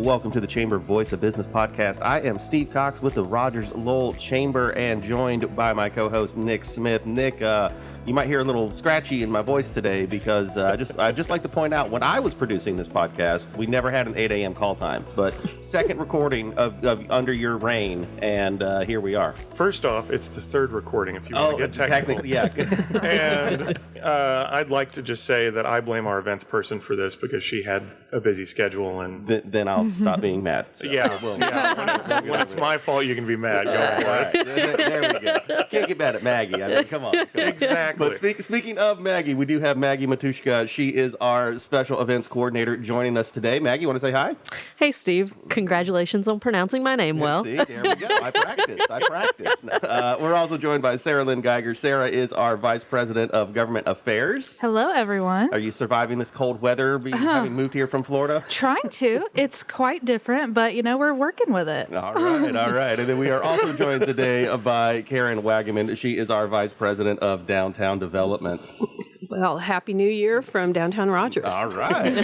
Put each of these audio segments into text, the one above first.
welcome to the Chamber Voice of Business podcast. I am Steve Cox with the Rogers Lowell Chamber and joined by my co-host Nick Smith. Nick, you might hear a little scratchy in my voice today because I just like to point out when I was producing this podcast, we never had an 8 a.m. call time, but second recording of Under Your Reign, and here we are. First off, it's the third recording if you want to get technical. Technically, yeah. And I'd like to just say that I blame our events person for this because she had a busy schedule, and Then I'll stop being mad. So. When it's my fault, you can be mad. Go for it. There we go. Can't get mad at Maggie. I mean, come on. Exactly. But speaking of Maggie, we do have Maggie Matuschka. She is our special events coordinator joining us today. Maggie, you want to say hi? Hey, Steve. Congratulations on pronouncing my name well. See, there we go. I practiced. We're also joined by Sara Lynn Geiger. Sara is our Vice President of Government Affairs. Hello, everyone. Are you surviving this cold weather, having moved here from Florida? Trying to. It's quite different, but, we're working with it. All right. And then we are also joined today by Karen Wagaman. She is our Vice President of Downtown Development. Well, Happy New Year from Downtown Rogers. All right.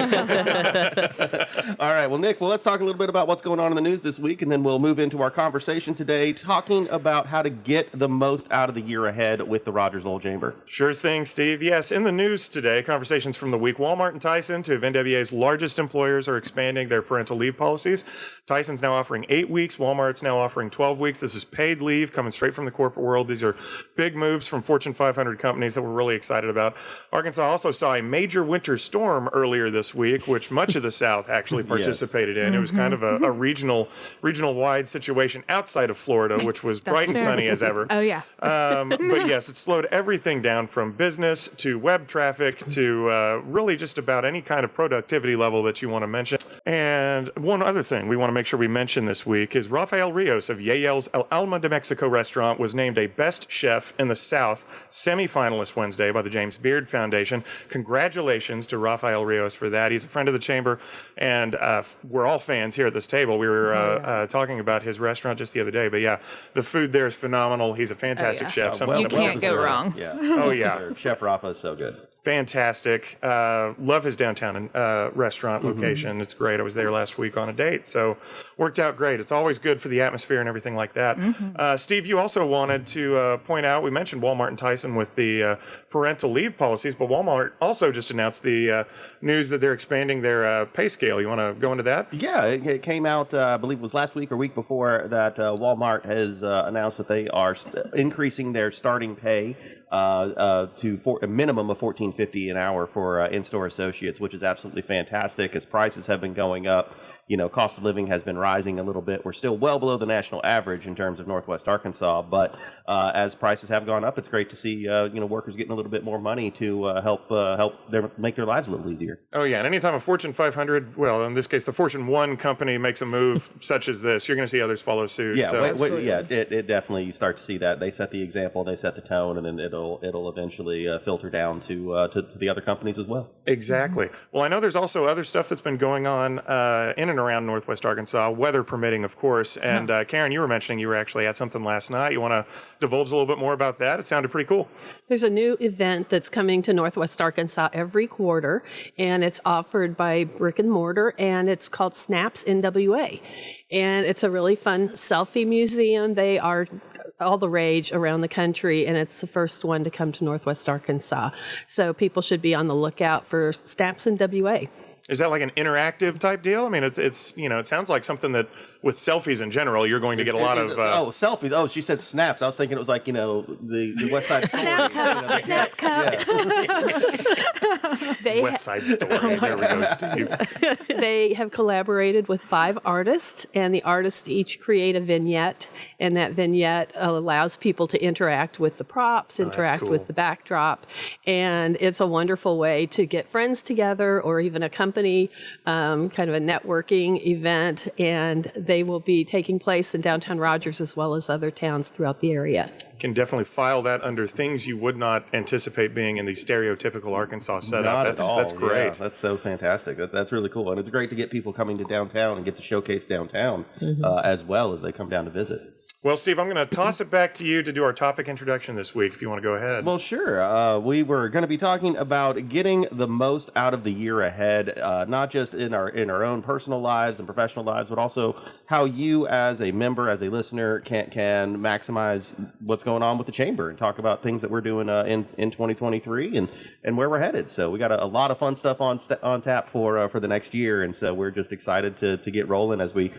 All right. Well, Nick, let's talk a little bit about what's going on in the news this week, and then we'll move into our conversation today, talking about how to get the most out of the year ahead with the Rogers Lowell Chamber. Sure thing, Steve. Yes, in the news today, conversations from the week. Walmart and Tyson, two of NWA's largest employers, are expanding their parental leave policies. Tyson's now offering 8 weeks. Walmart's now offering 12 weeks. This is paid leave coming straight from the corporate world. These are big moves from Fortune 500 companies that we're really excited about. Arkansas also saw a major winter storm earlier this week, which much of the South actually participated in. It was kind of a regional-wide situation outside of Florida, which was bright and sunny as ever. Oh, yeah. But yes, it slowed everything down from business to web traffic to really just about any kind of productivity level that you want to mention. And one other thing we want to make sure we mention this week is Rafael Rios of Yale's El Alma de Mexico restaurant was named a Best Chef in the South semi-finalist Wednesday by the James Beard Foundation. Congratulations to Rafael Rios for that. He's a friend of the chamber, and we're all fans here at this table. We were talking about his restaurant just the other day, but yeah, the food there is phenomenal. He's a fantastic chef. You can't go wrong. Yeah. Oh, yeah. Chef Rafa is so good. Fantastic. Love his downtown restaurant location. It's great. I was there last week on a date, so worked out great. It's always good for the atmosphere and everything like that. Steve, you also wanted to point out, we mentioned Walmart and Tyson with the parental leave policies, but Walmart also just announced the news that they're expanding their pay scale. You want to go into that? Yeah, it came out, I believe it was last week or week before, that Walmart has announced that they are increasing their starting pay to a minimum of $14.50 an hour for in-store associates, which is absolutely fantastic as prices have been going up. Cost of living has been rising a little bit. We're still well below the national average in terms of Northwest Arkansas, but as prices have gone up, it's great to see workers getting a little bit more money to help make their lives a little easier. Oh yeah, and anytime a Fortune 500, well, in this case, the Fortune 1 company makes a move such as this, you're going to see others follow suit. Yeah, so. It definitely, you start to see that. They set the example, they set the tone, and then it'll eventually filter down to the other companies as well. Exactly. Well, I know there's also other stuff that's been going on in and around Northwest Arkansas, weather permitting, of course. And Karen, you were mentioning you were actually at something last night. You want to divulge a little bit more about that? It sounded pretty cool. There's a new event that's coming to Northwest Arkansas every quarter, and it's offered by Brick and Mortar, and it's called Snaps NWA. And it's a really fun selfie museum. They are all the rage around the country, and it's the first one to come to Northwest Arkansas. So people should be on the lookout for Snaps NWA. Is that like an interactive type deal? I mean, it's it sounds like something that with selfies in general, you're going to get a lot of... selfies. Oh, she said snaps. I was thinking it was like, the West Side Story. Snap cup. West Side Story. There we go, Steve. They have collaborated with 5 artists, and the artists each create a vignette, and that vignette allows people to interact with the props, interact with the backdrop, and it's a wonderful way to get friends together or even a company, kind of a networking event, and they will be taking place in downtown Rogers as well as other towns throughout the area. Can definitely file that under things you would not anticipate being in the stereotypical Arkansas setup. Not at all. That's great. Yeah, that's so fantastic. That's really cool. And it's great to get people coming to downtown and get to showcase downtown as well as they come down to visit. Well, Steve, I'm going to toss it back to you to do our topic introduction this week, if you want to go ahead. Well, sure. We were going to be talking about getting the most out of the year ahead, not just in our own personal lives and professional lives, but also how you, as a member, as a listener, can maximize what's going on with the chamber and talk about things that we're doing in 2023 and where we're headed. So we got a lot of fun stuff on tap for the next year, and so we're just excited to get rolling as we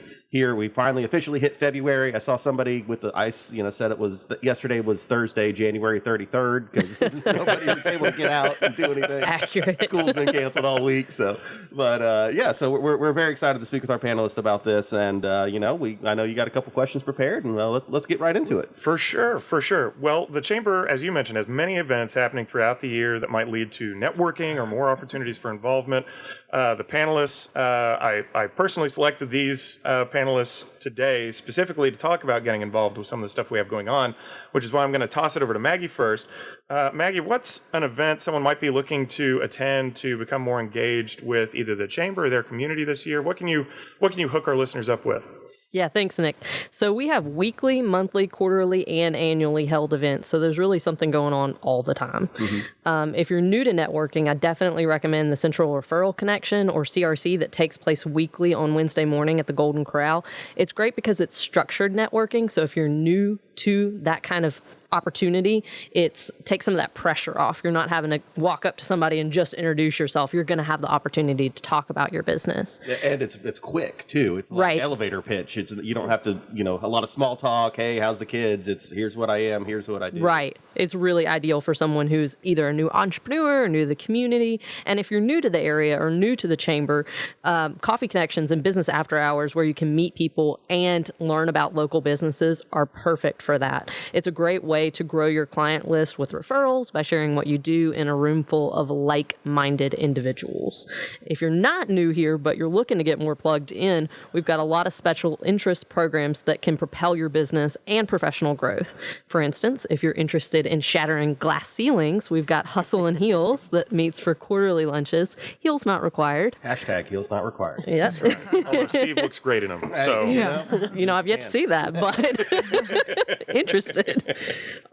finally officially hit February. I saw somebody with the ice, said it was yesterday was Thursday, January 33rd, because nobody was able to get out and do anything. Accurate. School's been canceled all week, so so we're very excited to speak with our panelists about this, and I know you got a couple questions prepared, and let's get right into it. For sure. Well, the chamber, as you mentioned, has many events happening throughout the year that might lead to networking or more opportunities for involvement. The panelists, I personally selected these panelists today specifically to talk about getting involved with some of the stuff we have going on, which is why I'm going to toss it over to Maggie first. Maggie, what's an event someone might be looking to attend to become more engaged with either the chamber or their community this year? What can you hook our listeners up with? Yeah, thanks, Nick. So we have weekly, monthly, quarterly, and annually held events. So there's really something going on all the time. Mm-hmm. If you're new to networking, I definitely recommend the Central Referral Connection, or CRC, that takes place weekly on Wednesday morning at the Golden Corral. It's great because it's structured networking. So if you're new to that kind of opportunity, it takes some of that pressure off. You're not having to walk up to somebody and just introduce yourself. You're going to have the opportunity to talk about your business. And it's quick too. It's like elevator pitch. You don't have to, a lot of small talk. Hey, how's the kids? It's here's what I am. Here's what I do. Right. It's really ideal for someone who's either a new entrepreneur or new to the community. And if you're new to the area or new to the chamber, Coffee Connections and Business After Hours, where you can meet people and learn about local businesses, are perfect for that. It's a great way to grow your client list with referrals by sharing what you do in a room full of like-minded individuals. If you're not new here, but you're looking to get more plugged in, we've got a lot of special interest programs that can propel your business and professional growth. For instance, if you're interested in shattering glass ceilings, we've got Hustle and Heels that meets for quarterly lunches. Heels not required. # heels not required. Yeah. That's right. Although Steve looks great in them. So I've yet to see that, but interested.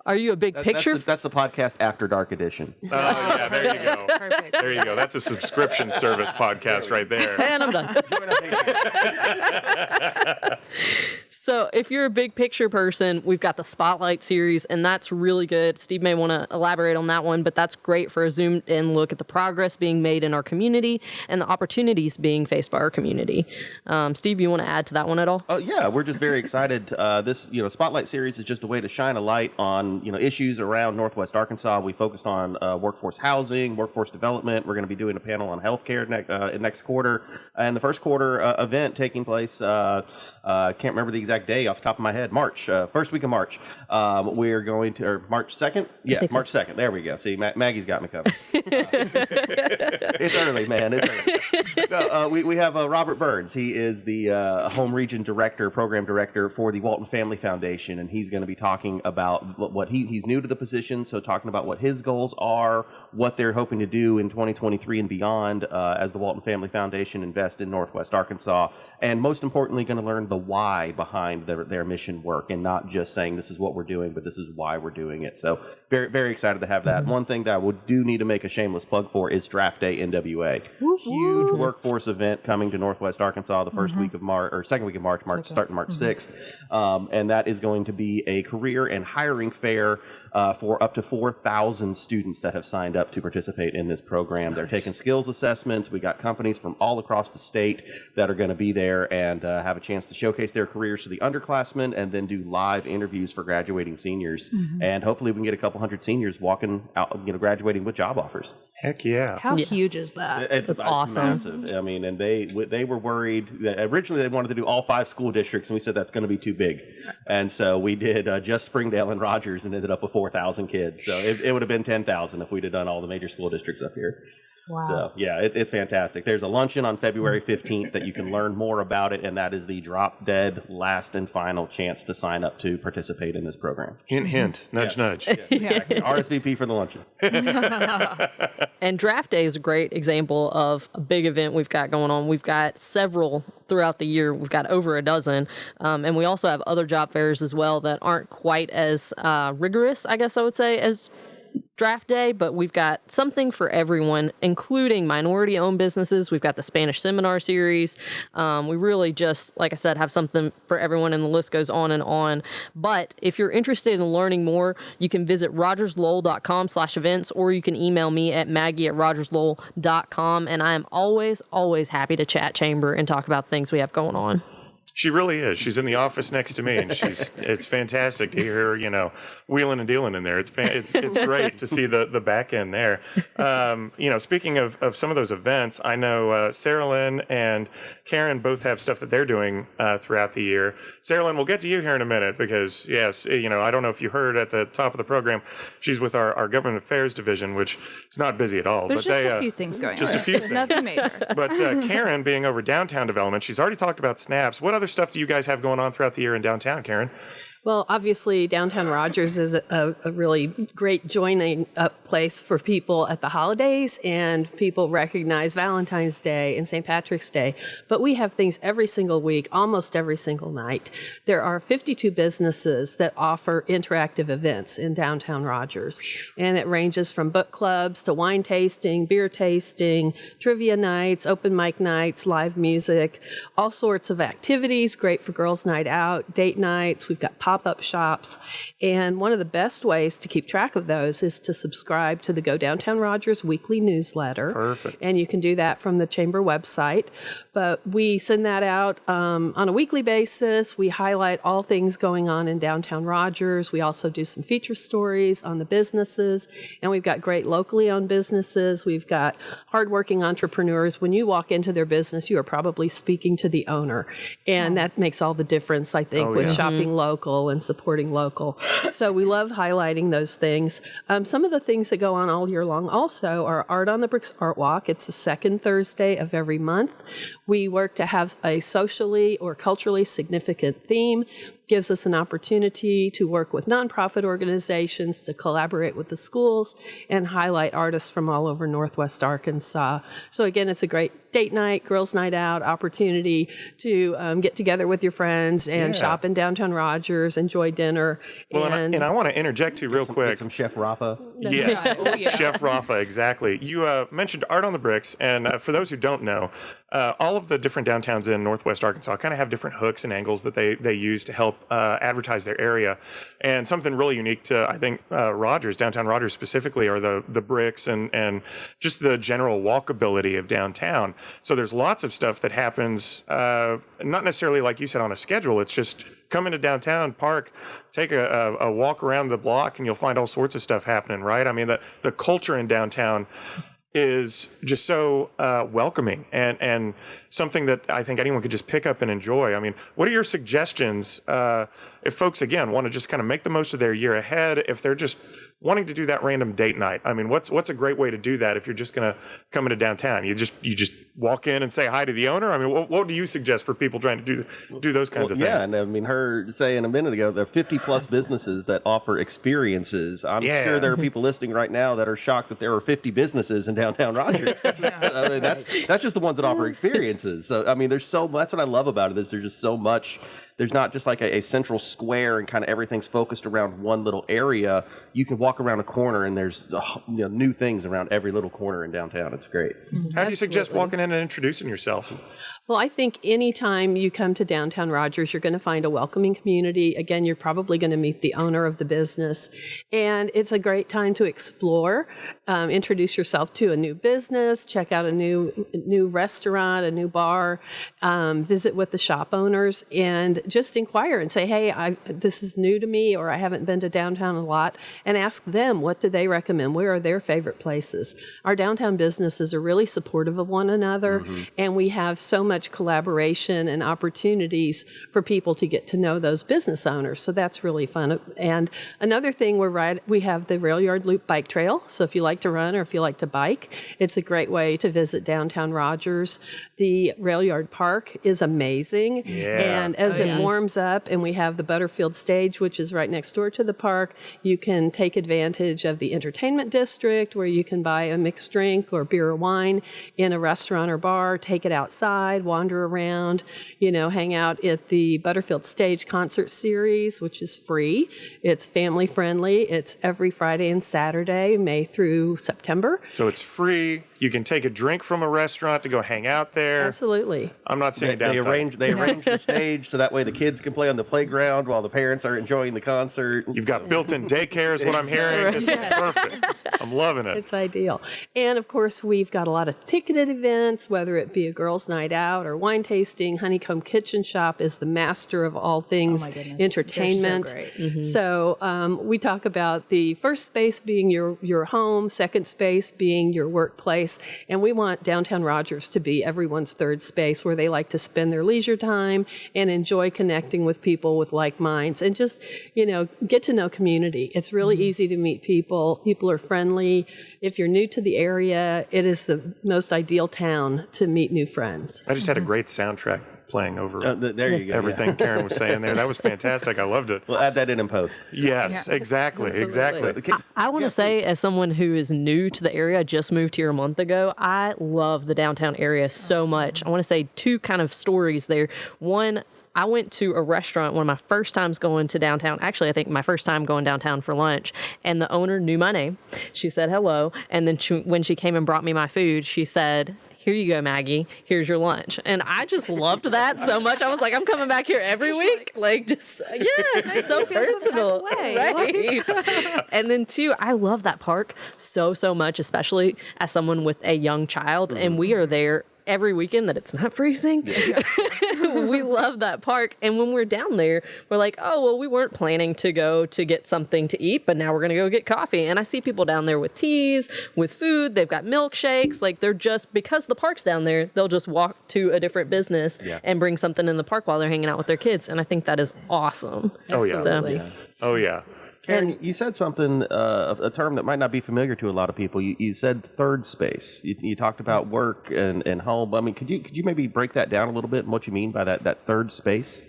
Are you a big picture? That's the podcast After Dark edition. Oh, yeah, there you go. Perfect. There you go. That's a subscription service podcast right there. And I'm done. So if you're a big picture person, we've got the Spotlight series, and that's really good. Steve may want to elaborate on that one, but that's great for a zoomed in look at the progress being made in our community and the opportunities being faced by our community. Steve, you want to add to that one at all? Oh yeah, we're just very excited. This Spotlight series is just a way to shine a light on issues around Northwest Arkansas. We focused on workforce housing, workforce development. We're going to be doing a panel on healthcare next quarter, and the first quarter event taking place. Can't remember the exact day off the top of my head. First week of March. We're going to, or March 2nd? Yeah, March 2nd. There we go. See, Maggie's got me covered. It's early, man. It's early. No, we have Robert Burns. He is the home region program director for the Walton Family Foundation, and he's going to be talking about what he's new to the position, so talking about what his goals are, what they're hoping to do in 2023 and beyond as the Walton Family Foundation invests in Northwest Arkansas, and most importantly, going to learn the why behind their mission work, and not just saying this is what we're doing, but this is why we're doing it. So very, very excited to have that. One thing that I do need to make a shameless plug for is Draft Day NWA. Huge workforce event coming to Northwest Arkansas the first week of March, or second week of March, starting March 6th. And that is going to be a career and hiring fair for up to 4,000 students that have signed up to participate in this program. They're taking skills assessments. We got companies from all across the state that are going to be there and have a chance to showcase their careers to the underclassmen, and then do live interviews for graduating seniors. And hopefully we can get a couple hundred seniors walking out, graduating with job offers. Heck yeah. How huge is that? That's awesome. Massive. I mean, and they were worried that originally they wanted to do all 5 school districts, and we said that's going to be too big. And so we did just Springdale and Rogers, and ended up with 4,000 kids. So it would have been 10,000 if we'd have done all the major school districts up here. Wow. So, yeah, it's fantastic. There's a luncheon on February 15th that you can learn more about it, and that is the drop dead last and final chance to sign up to participate in this program. Hint, hint, nudge, nudge. Yes, exactly. RSVP for the luncheon. And Draft Day is a great example of a big event we've got going on. We've got several throughout the year. We've got over a dozen. And we also have other job fairs as well that aren't quite as rigorous, I guess I would say, as Draft Day, but we've got something for everyone, including minority-owned businesses. We've got the Spanish seminar series. We really just, like I said, have something for everyone, and the list goes on and on. But if you're interested in learning more, you can visit rogerslowell.com/events, or you can email me at maggie@rogerslowell.com, and I am always, always happy to chat chamber and talk about things we have going on. She really is. She's in the office next to me, and it's fantastic to hear her, wheeling and dealing in there. It's great to see the back end there. Speaking of some of those events, I know Sara Lynn and Karen both have stuff that they're doing throughout the year. Sara Lynn, we'll get to you here in a minute because, yes, I don't know if you heard at the top of the program, she's with our government affairs division, which is not busy at all. There's just a few things going on. Just a few things. Nothing major. But Karen, being over downtown development, she's already talked about snaps. What other stuff do you guys have going on throughout the year in downtown, Karen? Well, obviously, Downtown Rogers is a really great joining up place for people at the holidays, and people recognize Valentine's Day and St. Patrick's Day. But we have things every single week, almost every single night. There are 52 businesses that offer interactive events in Downtown Rogers, and it ranges from book clubs to wine tasting, beer tasting, trivia nights, open mic nights, live music, all sorts of activities, great for girls' night out, date nights. We've got pop-up shops. And one of the best ways to keep track of those is to subscribe to the Go Downtown Rogers weekly newsletter. Perfect. And you can do that from the Chamber website. But we send that out on a weekly basis. We highlight all things going on in Downtown Rogers. We also do some feature stories on the businesses. And we've got great locally owned businesses. We've got hardworking entrepreneurs. When you walk into their business, you are probably speaking to the owner. And that makes all the difference, I think, with shopping local and supporting local. So we love highlighting those things. Some of the things that go on all year long also are Art on the Bricks Art Walk. It's the second Thursday of every month. We work to have a socially or culturally significant theme. Gives us an opportunity to work with nonprofit organizations, to collaborate with the schools, and highlight artists from all over Northwest Arkansas. So again, it's a great date night, girls' night out opportunity to get together with your friends and shop in Downtown Rogers, enjoy dinner. Well, and I want to interject too real quick. Get some Chef Rafa. Yes, Chef Rafa, exactly. You mentioned Art on the Bricks, and for those who don't know, all of the different downtowns in Northwest Arkansas kind of have different hooks and angles that they use to help advertise their area. And something really unique to, I think, Rogers, Downtown Rogers specifically, are the bricks and just the general walkability of downtown. So there's lots of stuff that happens, not necessarily like you said on a schedule. It's just come into downtown, park, take a walk around the block, and you'll find all sorts of stuff happening, right? I mean, the culture in downtown is just so welcoming and something that I think anyone could just pick up and enjoy. I mean, what are your suggestions if folks, again, want to just kind of make the most of their year ahead, if they're just wanting to do that random date night? I mean, what's a great way to do that if you're just going to come into downtown? You just walk in and say hi to the owner? I mean, what do you suggest for people trying to do those kinds of things? Yeah, and I mean, her saying a minute ago, there are 50-plus businesses that offer experiences. I'm sure there are people listening right now that are shocked that there are 50 businesses in downtown Rogers. I mean, that's just the ones that offer experiences. So, I mean, that's what I love about it, is there's just so much. There's not just like a central square and kind of everything's focused around one little area. You can walk around a corner and there's new things around every little corner in downtown. It's great. How do you suggest walking in and introducing yourself? Well, I think anytime you come to Downtown Rogers, you're going to find a welcoming community. Again, you're probably going to meet the owner of the business. And it's a great time to explore, introduce yourself to a new business, check out a new restaurant, a new bar, visit with the shop owners, and just inquire and say, hey, this is new to me, or I haven't been to downtown a lot, and ask them, what do they recommend? Where are their favorite places? Our downtown businesses are really supportive of one another, and we have so much collaboration and opportunities for people to get to know those business owners. So that's really fun. And another thing, we have the Rail Yard Loop Bike Trail. So if you like to run or if you like to bike, it's a great way to visit downtown Rogers. The Rail Yard Park is amazing. And as it warms up, and we have the Butterfield Stage, which is right next door to the park, you can take advantage of the entertainment district, where you can buy a mixed drink or beer or wine in a restaurant or bar, take it outside, wander around, hang out at the Butterfield Stage concert series, which is free. It's family friendly. It's every Friday and Saturday, May through September. So it's free. You can take a drink from a restaurant to go hang out there. Absolutely. I'm not seeing a downside. They arrange the stage so that way the kids can play on the playground while the parents are enjoying the concert. You've got built-in daycare is what I'm hearing. This is perfect. I'm loving it. It's ideal. And of course, we've got a lot of ticketed events, whether it be a girls' night out or wine tasting. Honeycomb Kitchen Shop is the master of all things entertainment. They're so great. So we talk about the first space being your home, second space being your workplace. And we want Downtown Rogers to be everyone's third space, where they like to spend their leisure time and enjoy connecting with people with like minds, and just, get to know community. It's really easy to meet people. People are friendly. If you're new to the area, it is the most ideal town to meet new friends. I just had a great soundtrack playing over There you go. everything Karen was saying there. That was fantastic. I loved it. We'll add that in post. Yes, exactly. Absolutely. I want to say, as someone who is new to the area, just moved here a month ago, I love the downtown area so much. I want to say two kind of stories there. One, I went to a restaurant one of my first times going to downtown. Actually, I think my first time going downtown for lunch. And the owner knew my name. She said hello. And then when she came and brought me my food, she said, "Here you go, Maggie. Here's your lunch." And I just loved that so much. I was like, I'm coming back here every week. It's so personal. Right. And then two, I love that park so much, especially as someone with a young child. And we are there every weekend that it's not freezing. We love that park. And when we're down there, we're like, oh, well, we weren't planning to go to get something to eat, but now we're going to go get coffee. And I see people down there with teas, with food. They've got milkshakes. Like, they're just, because the park's down there, they'll just walk to a different business and bring something in the park while they're hanging out with their kids. And I think that is awesome. Oh, yeah. Absolutely. Oh, yeah. Karen, you said something, a term that might not be familiar to a lot of people. You said third space. You talked about work and home. I mean, could you maybe break that down a little bit and what you mean by that third space?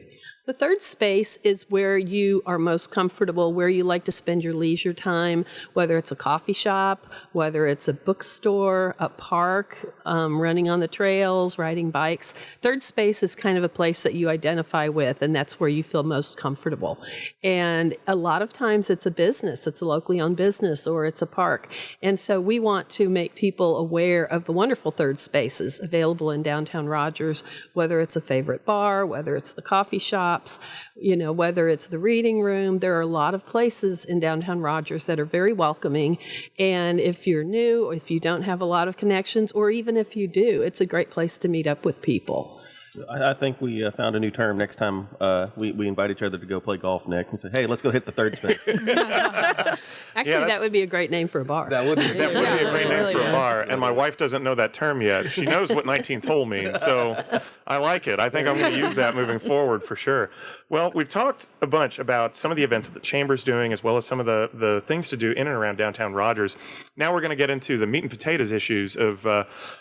The third space is where you are most comfortable, where you like to spend your leisure time, whether it's a coffee shop, whether it's a bookstore, a park, running on the trails, riding bikes. Third space is kind of a place that you identify with, and that's where you feel most comfortable. And a lot of times it's a business, it's a locally owned business, or it's a park. And so we want to make people aware of the wonderful third spaces available in downtown Rogers, whether it's a favorite bar, whether it's the coffee shop, whether it's the reading room. There are a lot of places in downtown Rogers that are very welcoming. And if you're new, or if you don't have a lot of connections, or even if you do, it's a great place to meet up with people. I think we found a new term next time we invite each other to go play golf, Nick, and say, hey, let's go hit the third space. Actually, that would be a great name for a bar. That would be That would be a great name for a bar, and my wife doesn't know that term yet. She knows what 19th hole means, so I like it. I think I'm going to use that moving forward for sure. Well, we've talked a bunch about some of the events that the Chamber's doing, as well as some of the things to do in and around downtown Rogers. Now we're going to get into the meat and potatoes issues of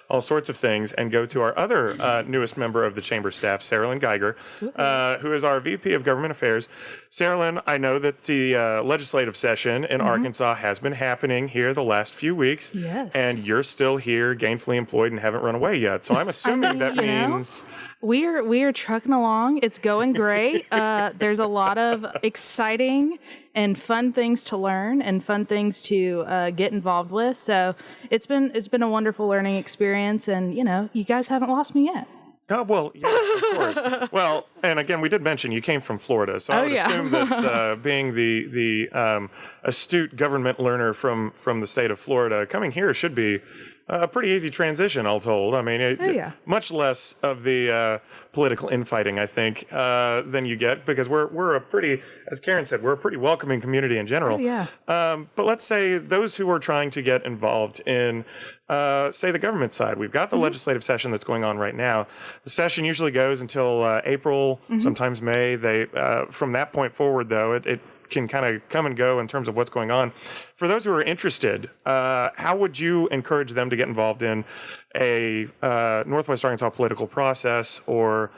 all sorts of things and go to our other newest member of the Chamber staff, Sara Lynn Geiger, who is our VP of Government Affairs. Sara Lynn, I know that the legislative session in Arkansas has been happening here the last few weeks. Yes. And you're still here, gainfully employed, and haven't run away yet. So I'm assuming that means... We are trucking along. It's going great. There's a lot of exciting and fun things to learn and fun things to get involved with. So it's been a wonderful learning experience. And you guys haven't lost me yet. Oh, well, yes, of course. Well, and again, we did mention you came from Florida, so I would assume that being the astute government learner from the state of Florida, coming here should be a pretty easy transition, all told. I mean, yeah. much less of the political infighting, I think, than you get, because we're a pretty, as Karen said, we're a pretty welcoming community in general. yeah. But let's say those who are trying to get involved in, say, the government side. We've got the legislative session that's going on right now. The session usually goes until April, sometimes May. They from that point forward, though, it can kind of come and go in terms of what's going on. For those who are interested, how would you encourage them to get involved in a Northwest Arkansas political process, or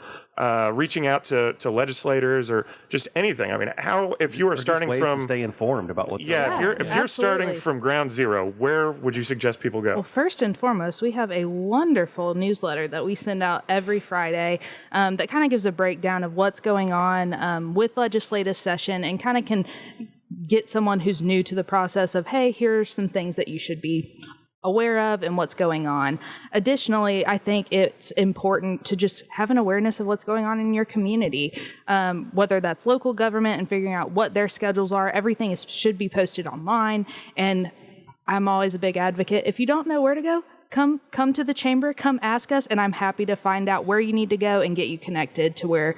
reaching out to legislators, or just anything? I mean, how, if you are starting ways from to stay informed about what's going on. if you're starting absolutely. from ground zero, where would you suggest people go? Well, first and foremost, we have a wonderful newsletter that we send out every Friday that kind of gives a breakdown of what's going on with legislative session, and kind of can get someone who's new to the process of, hey, here's some things that you should be aware of and what's going on. Additionally, I think it's important to just have an awareness of what's going on in your community, whether that's local government and figuring out what their schedules are. Everything should be posted online. And I'm always a big advocate. If you don't know where to go, come to the chamber, come ask us, and I'm happy to find out where you need to go and get you connected to where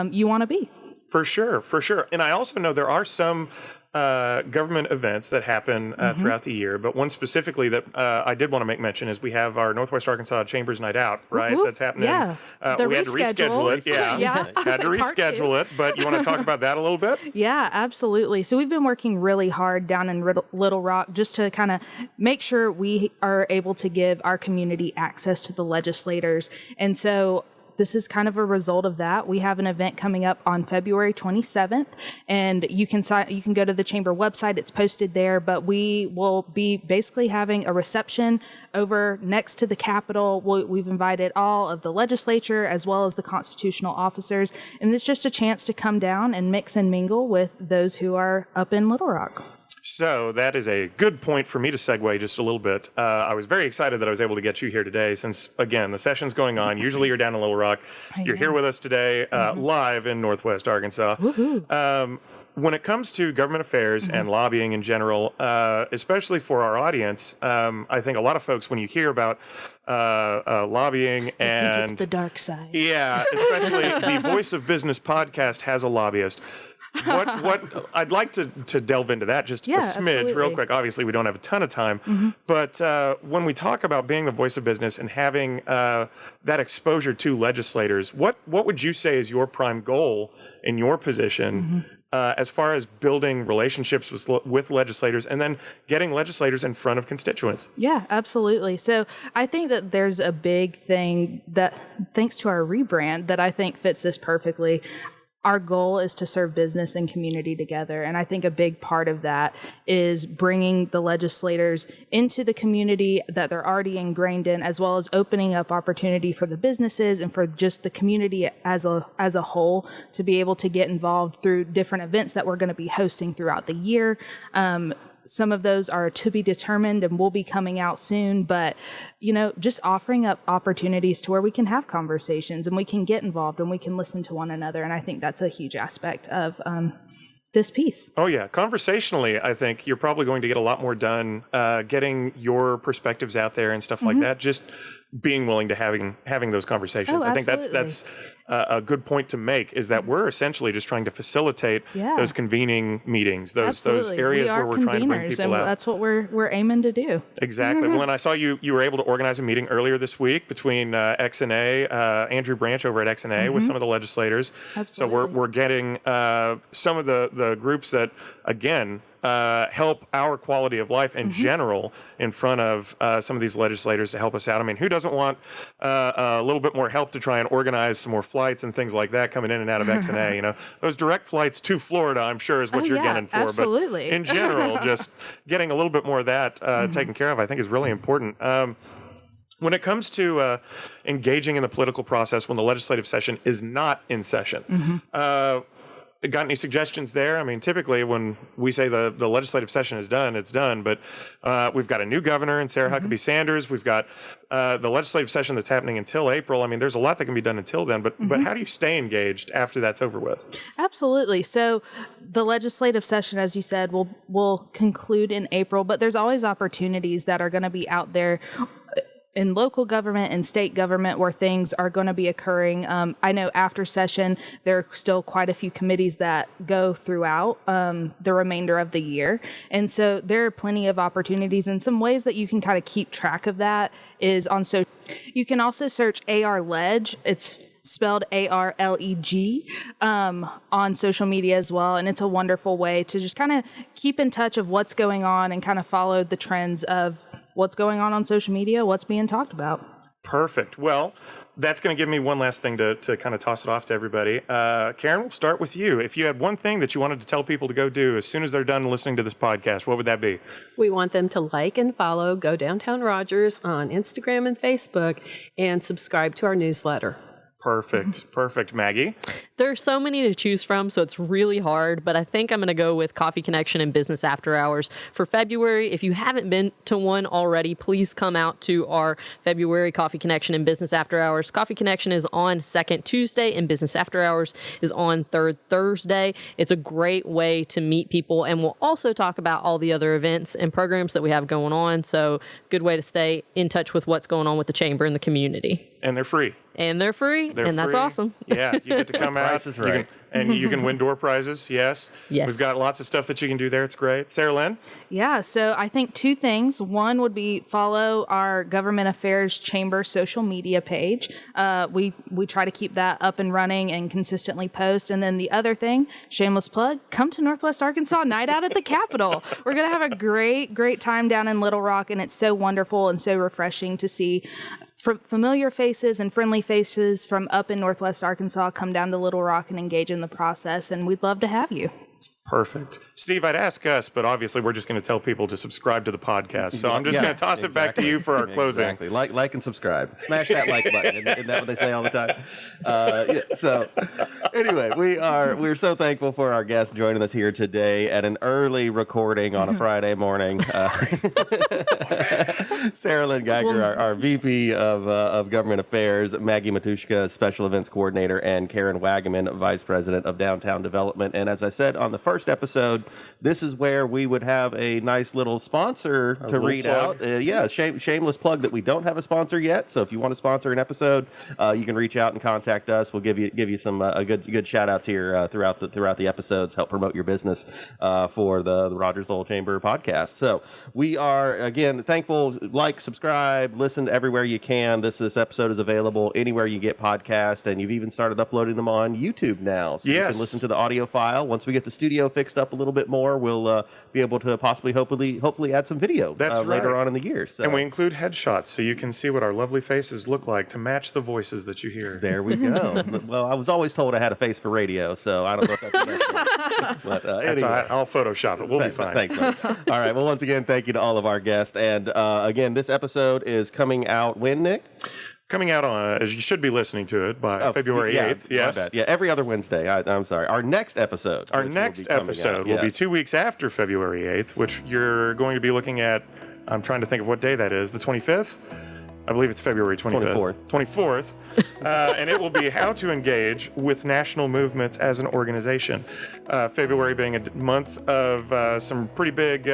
you want to be. For sure. And I also know there are some government events that happen throughout the year, but one specifically that I did want to make mention is we have our Northwest Arkansas Chambers Night Out, right? Whoop, That's happening. yeah. We had to reschedule it. Yeah. Had to reschedule it, but you want to talk about that a little bit? Yeah, absolutely. So we've been working really hard down in Little Rock just to kind of make sure we are able to give our community access to the legislators. And so this is kind of a result of that. We have an event coming up on February 27th, and you can go to the chamber website. It's posted there, but we will be basically having a reception over next to the Capitol. We've invited all of the legislature as well as the constitutional officers, and it's just a chance to come down and mix and mingle with those who are up in Little Rock. So that is a good point for me to segue just a little bit. I was very excited that I was able to get you here today since, again, the session's going on. Usually you're down in Little Rock. You're here with us today live in Northwest Arkansas. When it comes to government affairs and lobbying in general, especially for our audience, I think a lot of folks, when you hear about lobbying and... I think it's the dark side. Yeah, especially the Voice of Business podcast has a lobbyist. What I'd like to delve into that just a smidge real quick. Obviously, we don't have a ton of time, but when we talk about being the voice of business and having that exposure to legislators, what would you say is your prime goal in your position as far as building relationships with legislators and then getting legislators in front of constituents? Yeah, absolutely. So I think that there's a big thing that, thanks to our rebrand, that I think fits this perfectly. Our goal is to serve business and community together. And I think a big part of that is bringing the legislators into the community that they're already ingrained in, as well as opening up opportunity for the businesses and for just the community as a whole to be able to get involved through different events that we're going to be hosting throughout the year. Some of those are to be determined and will be coming out soon, but, just offering up opportunities to where we can have conversations and we can get involved and we can listen to one another. And I think that's a huge aspect of this piece. Oh, yeah. Conversationally, I think you're probably going to get a lot more done getting your perspectives out there and stuff like that. Just being willing to having those conversations. I think that's a good point to make, is that we're essentially just trying to facilitate those convening meetings, those areas where we're trying to bring people out. That's what we're aiming to do. Exactly. When I saw you were able to organize a meeting earlier this week between XNA, Andrew Branch over at XNA with some of the legislators. Absolutely. So we're getting some of the groups that, again, help our quality of life in general in front of some of these legislators to help us out. I mean, who doesn't want a little bit more help to try and organize some more flights and things like that coming in and out of XNA? Those direct flights to Florida, I'm sure, is what you're getting for. Absolutely. But in general, just getting a little bit more of that taken care of, I think, is really important. When it comes to engaging in the political process when the legislative session is not in session, got any suggestions there? I mean, typically when we say the legislative session is done, it's done. But we've got a new governor in Sarah Huckabee Sanders. We've got the legislative session that's happening until April. I mean, there's a lot that can be done until then. But how do you stay engaged after that's over with? Absolutely. So the legislative session, as you said, will conclude in April. But there's always opportunities that are going to be out there in local government and state government where things are going to be occurring. I know after session, there are still quite a few committees that go throughout the remainder of the year. And so there are plenty of opportunities, and some ways that you can kind of keep track of that is on social. You can also search AR Ledge. It's spelled ARLEG on social media as well. And it's a wonderful way to just kind of keep in touch of what's going on and kind of follow the trends of what's going on social media, what's being talked about. Perfect. Well, that's going to give me one last thing to kind of toss it off to everybody. Karen, we'll start with you. If you had one thing that you wanted to tell people to go do as soon as they're done listening to this podcast, what would that be? We want them to like and follow Go Downtown Rogers on Instagram and Facebook and subscribe to our newsletter. Perfect. Perfect. Maggie? There are so many to choose from, so it's really hard, but I think I'm going to go with Coffee Connection and Business After Hours for February. If you haven't been to one already, please come out to our February Coffee Connection and Business After Hours. Coffee Connection is on second Tuesday, and Business After Hours is on third Thursday. It's a great way to meet people, and we'll also talk about all the other events and programs that we have going on, so good way to stay in touch with what's going on with the Chamber and the community. And they're free. And they're free, and that's awesome. Yeah, you get to come out. Price is right. You can win door prizes, yes. Yes. We've got lots of stuff that you can do there. It's great. Sara Lynn? Yeah, so I think two things. One would be follow our Government Affairs Chamber social media page. We try to keep that up and running and consistently post. And then the other thing, shameless plug, come to Northwest Arkansas Night Out at the Capitol. We're going to have a great time down in Little Rock, and it's so wonderful and so refreshing to see familiar faces and friendly faces from up in Northwest Arkansas come down to Little Rock and engage in the process, and we'd love to have you. Perfect. Steve, I'd ask us, but obviously we're just going to tell people to subscribe to the podcast. So I'm just going to toss it back to you for our closing. Exactly. Like and subscribe. Smash that like button. Isn't that what they say all the time? So anyway, we're so thankful for our guest joining us here today at an early recording on a Friday morning. Sara Lynn Geiger, our VP of Government Affairs, Maggie Matuschka, Special Events Coordinator, and Karen Wagaman, Vice President of Downtown Development. And as I said on the first episode, this is where we would have a nice little sponsor to read out. Shameless plug that we don't have a sponsor yet. So if you want to sponsor an episode, you can reach out and contact us. We'll give you some good shout outs here throughout the episodes. Help promote your business for the Rogers Lowell Chamber podcast. So we are again thankful. Like, subscribe, listen to everywhere you can. This episode is available anywhere you get podcasts, and you've even started uploading them on YouTube now. So you can listen to the audio file. Once we get the studio fixed up a little bit more, we'll be able to hopefully add some video later on in the year. So. And we include headshots so you can see what our lovely faces look like to match the voices that you hear. There we go. Well, I was always told I had a face for radio, so I don't know if that's the best one. But That's anyway. all right. I'll Photoshop it. We'll be fine. Thanks, man. All right. Well, once again, thank you to all of our guests. And again, this episode is coming out when, Nick? Coming out on, as you should be listening to it by February 8th. Yes. My bad. Yeah, every other Wednesday. I'm sorry. Our next episode. Our next episode will be 2 weeks after February 8th, which you're going to be looking at. I'm trying to think of what day that is. The 25th? I believe it's February 25th. 24th. And it will be how to engage with national movements as an organization. February being a month of some pretty big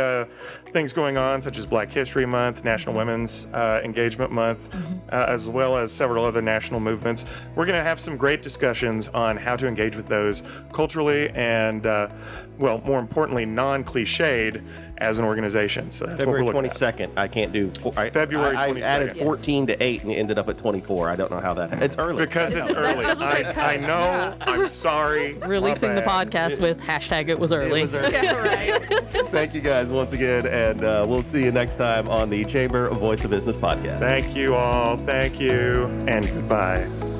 things going on, such as Black History Month, National Women's Engagement Month, as well as several other national movements. We're going to have some great discussions on how to engage with those culturally and, more importantly, non-cliched as an organization. So that's February what we're looking 22nd. I can't do. February 22nd. I added 14 to 8 and ended up at 24. I don't know how that. It's early. Because it's early. I know. I'm sorry. Releasing the podcast with hashtag it was early. It was early. Thank you guys once again, and we'll see you next time on the Chamber Voice of Business podcast. Thank you all. Thank you, and goodbye.